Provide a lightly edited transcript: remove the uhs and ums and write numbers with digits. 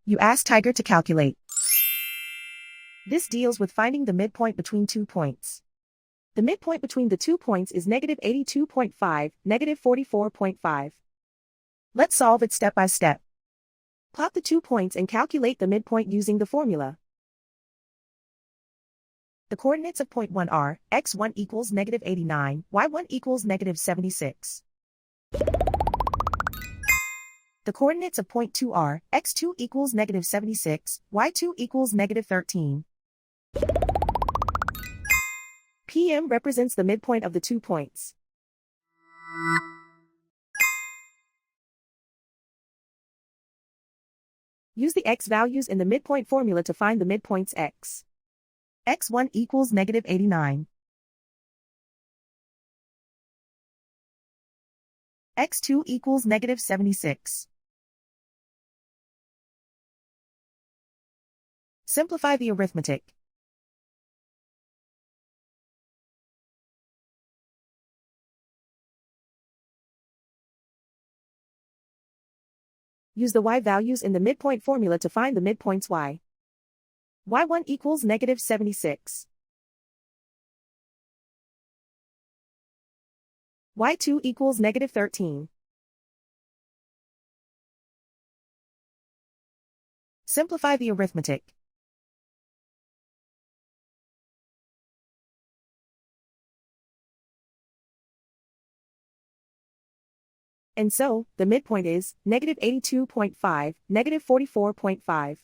You ask Tiger to calculate. This deals with finding the midpoint between 2 points. The midpoint between the 2 points is -82.5, -44.5. Let's solve it step by step. Plot the 2 points and calculate the midpoint using the formula. The coordinates of point 1 are, x1 equals -89, y1 equals -76. The coordinates of point 2 are, x2 equals -76, y2 equals -13. PM represents the midpoint of the 2 points. Use the x values in the midpoint formula to find the midpoints x. x1 equals -89. x2 equals -76. Simplify the arithmetic. Use the y values in the midpoint formula to find the midpoints y. y1 equals -76. y2 equals -13. Simplify the arithmetic. And so, the midpoint is -82.5, -44.5.